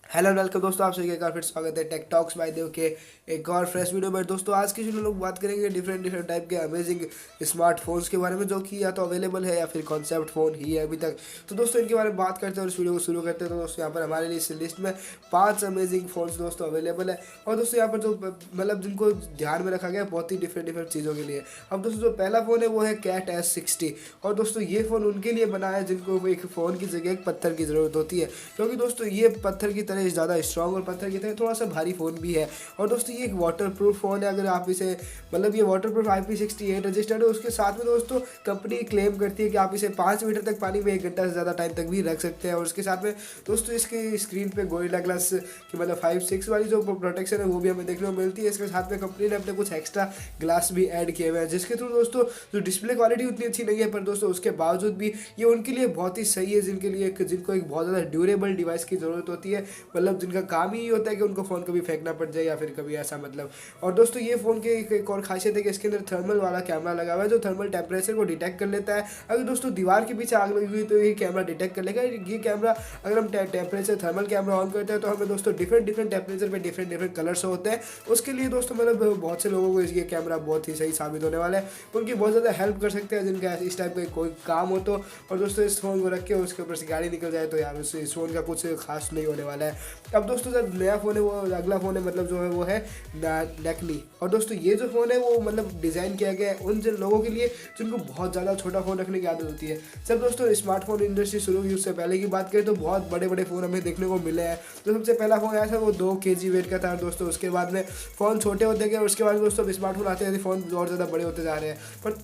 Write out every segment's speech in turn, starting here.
Hello welcome दोस्तों, आप सभी का फिर स्वागत है टेक टॉक्स बाय देव के एक और फ्रेश वीडियो में। दोस्तों आज की वीडियो में लोग बात करेंगे डिफरेंट डिफरेंट टाइप के अमेजिंग स्मार्टफोन्स के बारे में, जो कि या तो अवेलेबल है या फिर कॉन्सेप्ट फ़ोन ही है अभी तक। तो दोस्तों इनके बारे में बात करते हैं और इस वीडियो को शुरू करते हैं। तो दोस्तों यहाँ पर हमारे लिए इस लिस्ट में 5 अमेजिंग फ़ोन्स दोस्तों अवेलेबल है। और दोस्तों यहाँ पर जो मतलब जिनको ध्यान में रखा गया है बहुत ही डिफरेंट डिफरेंट चीज़ों के लिए। अब दोस्तों जो पहला फ़ोन है वो है कैट S60। और दोस्तों ये फ़ोन उनके लिए बना है जिनको एक फ़ोन की जगह एक पत्थर की ज़रूरत होती है, क्योंकि दोस्तों ये पत्थर की तरह ज़्यादा स्ट्रॉन्ग और पत्थर की तरह थोड़ा सा भारी फ़ोन भी है। और दोस्तों ये एक वाटर प्रूफ फ़ोन है। अगर आप इसे मतलब ये वाटर प्रूफ IP68 रजिस्टर्ड है। उसके साथ में दोस्तों कंपनी क्लेम करती है कि आप इसे 5 मीटर तक पानी में 1 घंटा से ज़्यादा टाइम तक भी रख सकते हैं। और उसके साथ में दोस्तों इसके स्क्रीन पे गोरिल्ला ग्लास की मतलब 5-6 वाली जो प्रोटेक्शन है वो भी हमें देखने को मिलती है। इसके साथ में कंपनी ने अपने कुछ एक्स्ट्रा ग्लास भी ऐड किए हुए हैं, जिसके थ्रू दोस्तों जो डिस्प्ले क्वालिटी उतनी अच्छी नहीं है, पर दोस्तों उसके बावजूद भी ये उनके लिए बहुत ही सही है जिनके लिए जिनको एक बहुत ज़्यादा ड्यूरेबल डिवाइस की ज़रूरत होती है। मतलब जिनका काम ही होता है कि उनको फ़ोन कभी फेंकना पड़ जाए या फिर कभी ऐसा मतलब। और दोस्तों ये फ़ोन की एक और खासियत है कि इसके अंदर थर्मल वाला कैमरा लगा हुआ है, जो थर्मल टेम्परेचर को डिटेक्ट कर लेता है। अगर दोस्तों दीवार के पीछे आग लगी हुई तो ये कैमरा डिटेक्ट कर लेगा। ये कैमरा अगर हम टेम्परेचर थर्मल कैमरा ऑन करते हैं तो हमें दोस्तों डिफरेंट डिफरेंट टेम्परेचर पे डिफरेंट डिफरेंट कलर्स होते हैं। उसके लिए दोस्तों मतलब बहुत से लोगों को ये कैमरा बहुत ही सही साबित होने वाला है। उनकी बहुत ज़्यादा हेल्प कर सकते हैं जिनका इस टाइप का कोई काम हो तो। और दोस्तों इस फ़ोन को रख के उसके ऊपर से गाड़ी निकल जाए तो यार उससे इस फ़ोन का कुछ खास नहीं होने वाला है। अब दोस्तों जब नया फ़ोन है वो अगला फ़ोन है मतलब जो है वो है नेकली। और दोस्तों ये जो फ़ोन है वो मतलब डिज़ाइन किया गया है उन जिन लोगों के लिए जिनको बहुत ज़्यादा छोटा फ़ोन रखने की आदत होती है। जब दोस्तों स्मार्टफोन इंडस्ट्री शुरू हुई उससे पहले की बात करें तो बहुत बड़े बड़े फ़ोन हमें देखने को मिले हैं। तो सबसे पहला फ़ोन आया था वो 2 kg वेट का था। दोस्तों उसके बाद में फ़ोन छोटे होते गए, उसके बाद दोस्तों स्मार्टफोन आते आते फ़ोन और ज़्यादा बड़े होते जा रहे हैं। पर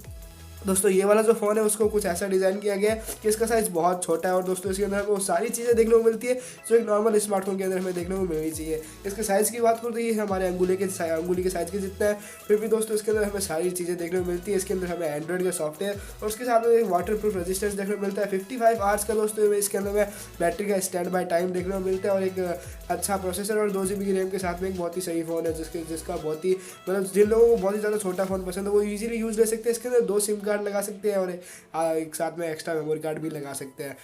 दोस्तों ये वाला जो फ़ोन है उसको कुछ ऐसा डिज़ाइन किया गया है कि इसका साइज़ बहुत छोटा है। और दोस्तों इसके अंदर वो सारी चीज़ें देखने को मिलती है जो एक नॉर्मल स्मार्टफोन के अंदर हमें देखने को मिलनी चाहिए। इसके साइज़ की बात करूँ तो ये हमारे अंगुली के साइज़ के जितना है, फिर भी दोस्तों इसके अंदर हमें सारी चीज़ें देखने को मिलती है। इसके अंदर हमें एंड्रॉइड का सॉफ्टवेयर और उसके साथ में एक वाटर प्रूफ रजिस्टेंस देखने को मिलता है। 55 आवर्स का दोस्तों इसके अंदर में बैटरी का स्टैंड बाय टाइम देखने को मिलता है। और एक अच्छा प्रोसेसर और 2 GB की रैम के साथ में एक बहुत ही सही फ़ोन है जिसका बहुत ही मतलब जिन लोगों को बहुत ही ज़्यादा छोटा फ़ोन पसंद है वो ईजिली यूज़ ले सकते हैं। इसके अंदर 2 SIM कार्ड लगा सकते हैं और एक साथ में एक्स्ट्रा मेमोरी कार्ड भी लगा सकते हैं।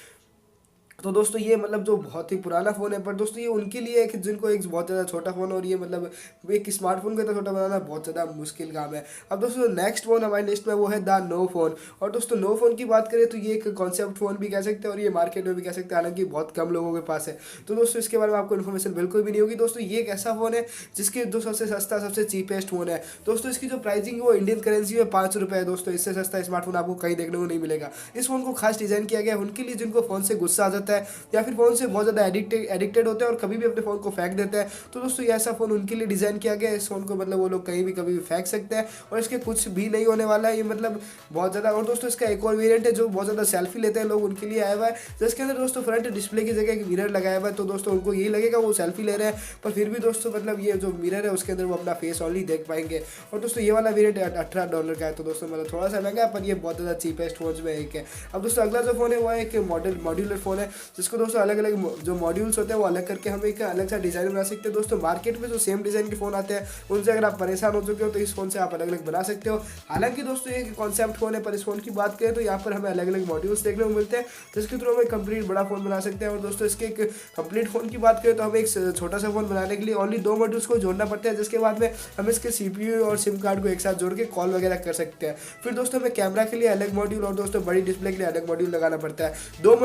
तो दोस्तों ये मतलब जो बहुत ही पुराना फ़ोन है, पर दोस्तों ये उनके लिए है कि जिनको एक बहुत ज़्यादा छोटा फ़ोन और ये मतलब एक स्मार्टफोन का इतना छोटा बनाना बहुत ज़्यादा मुश्किल काम है। अब दोस्तों नेक्स्ट फ़ोन हमारी लिस्ट में वो है द नो फ़ोन। और दोस्तों नो फ़ोन की बात करें तो ये एक कॉन्सेप्ट फ़ोन भी कह सकते हैं और ये मार्केट में भी कह सकते हैं, हालांकि बहुत कम लोगों के पास है। तो दोस्तों इसके बारे में आपको इन्फॉर्मेशन बिल्कुल भी नहीं होगी। दोस्तों ये एक ऐसा फ़ोन है जिसके जो सबसे सस्ता सबसे चीपेस्ट फ़ोन है। दोस्तों इसकी जो प्राइसिंग है वो इंडियन करेंसी में 5 रुपये है। दोस्तों इससे सस्ता स्मार्टफोन आपको कहीं देखने को नहीं मिलेगा। इस फ़ोन को खास डिज़ाइन किया गया है उनके लिए जिनको फ़ोन से गुस्सा आ जाता है या फिर फ़ोन से बहुत ज़्यादा एडिक्टेड होते हैं और कभी भी अपने फ़ोन को फेंक देते हैं। तो दोस्तों ये ऐसा फ़ोन उनके लिए डिज़ाइन किया गया है। इस फ़ोन को मतलब वो लोग कहीं भी कभी भी फेंक सकते हैं और इसके कुछ भी नहीं होने वाला है। ये मतलब बहुत ज़्यादा। और दोस्तों इसका एक और वेरिएंट है जो बहुत ज़्यादा सेल्फी लेते हैं लोग, उनके लिए आया हुआ है, जिसके अंदर दोस्तों फ्रंट डिस्प्ले की जगह एक मिरर लगाया हुआ है। तो दोस्तों उनको यही लगेगा वो सेल्फी ले रहे हैं, पर फिर भी दोस्तों मतलब ये जो मिरर है उसके अंदर वो अपना फेस ऑनली देख पाएंगे। और दोस्तों ये वाला वेरिएंट $18 का है। तो दोस्तों मतलब थोड़ा सा महंगा है पर ये बहुत ज़्यादा चीपेस्ट फोन में एक है। अब दोस्तों अगला जो फ़ोन है वो एक मॉड्यूलर फ़ोन है, जिसको दोस्तों अलग अलग जो मॉड्यूल्स होते हैं वो अलग करके हम एक अलग सा डिज़ाइन बना सकते हैं। दोस्तों मार्केट में जो सेम डिज़ाइन के फ़ोन आते हैं उनसे अगर आप परेशान हो चुके हो तो इस फ़ोन से आप अलग अलग बना सकते हो। हालांकि दोस्तों ये कॉन्सेप्ट फ़ोन है, पर इस फ़ोन की बात करें तो यहाँ पर हमें अलग अलग मॉड्यूल्स देखने को मिलते हैं जिसके थ्रू हमें कंप्लीट बड़ा फ़ोन बना सकते हैं। और दोस्तों इसके एक कंप्लीट फ़ोन की बात करें तो हमें एक छोटा सा फ़ोन बनाने के लिए ओनली 2 मॉड्यूल्स को जोड़ना पड़ता है, जिसके बाद में हम इसके CPU और सिम कार्ड को एक साथ जोड़ के कॉल वगैरह कर सकते हैं। फिर दोस्तों हमें कैमरा के लिए अलग मॉड्यूल और दोस्तों बड़ी डिस्प्ले के लिए अलग मॉड्यूल लगाना पड़ता है। 2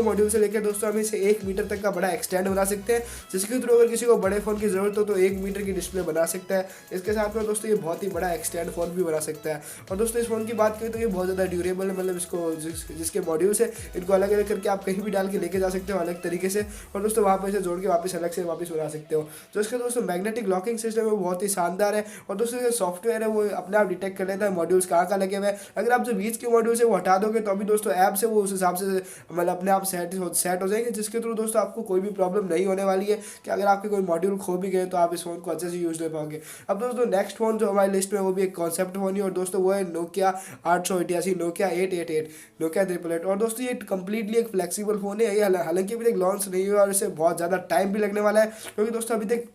मॉड्यूल से लेकर दोस्तों हम इसे 1 मीटर तक का बड़ा एक्सटेंड बना सकते हैं, जिसके थ्रू अगर किसी को बड़े फ़ोन की ज़रूरत हो तो 1 मीटर की डिस्प्ले बना सकता है। इसके साथ में दोस्तों ये बहुत ही बड़ा एक्सटेंड फ़ोन भी बना सकता है। और दोस्तों इस फ़ोन की बात करें तो ये बहुत ज़्यादा ड्यूरेबल है, मतलब इसको जिसके मॉड्यूल्स है इनको अलग अलग करके आप कहीं भी डाल के लेके जा सकते हो अलग तरीके से। और दोस्तों वहाँ पर इसे जोड़ के वापस अलग से वापस बना सकते हो। जो इसका दोस्तों मैग्नेटिक लॉकिंग सिस्टम है वो बहुत ही शानदार है। और दोस्तों जो सॉफ्टवेयर है वो अपने आप डिटेक्ट कर लेता है मॉड्यूल्स कहाँ कहाँ लगे हुए हैं। अगर आप जो बीच के मॉड्यूल्स है वो हटा दोगे तो अभी दोस्तों ऐप से वो उस हिसाब से मतलब अपने आप सेट हो जाएंगे, जिसके थ्रू दोस्तों आपको कोई भी प्रॉब्लम नहीं होने वाली है कि अगर आपके कोई मॉड्यूल खो भी गए तो आप इस फ़ोन को अच्छे से यूज़ ले पाओगे। अब दोस्तों नेक्स्ट फ़ोन जो हमारी लिस्ट में वो भी एक कॉन्सेप्ट फ़ोन ही, और दोस्तों वो है Nokia 888, Nokia 888, Nokia 888। और दोस्तों ये कंप्लीटली एक फ्लेक्सिबल फ़ोन है। ये हालांकि अभी तक लॉन्च नहीं हुआ और इसे बहुत ज़्यादा टाइम भी लगने वाला है, क्योंकि दोस्तों अभी तक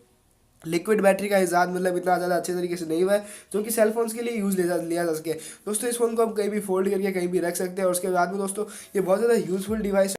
लिक्विड बैटरी का इजाद मतलब इतना ज़्यादा अच्छे तरीके से नहीं हुआ है जो कि सेल फोन्स के लिए लिया जा सके। दोस्तों इस फ़ोन को हम कहीं भी फोल्ड करके कहीं भी रख सकते हैं और उसके बाद में दोस्तों ये बहुत ज़्यादा यूज़फुल डिवाइस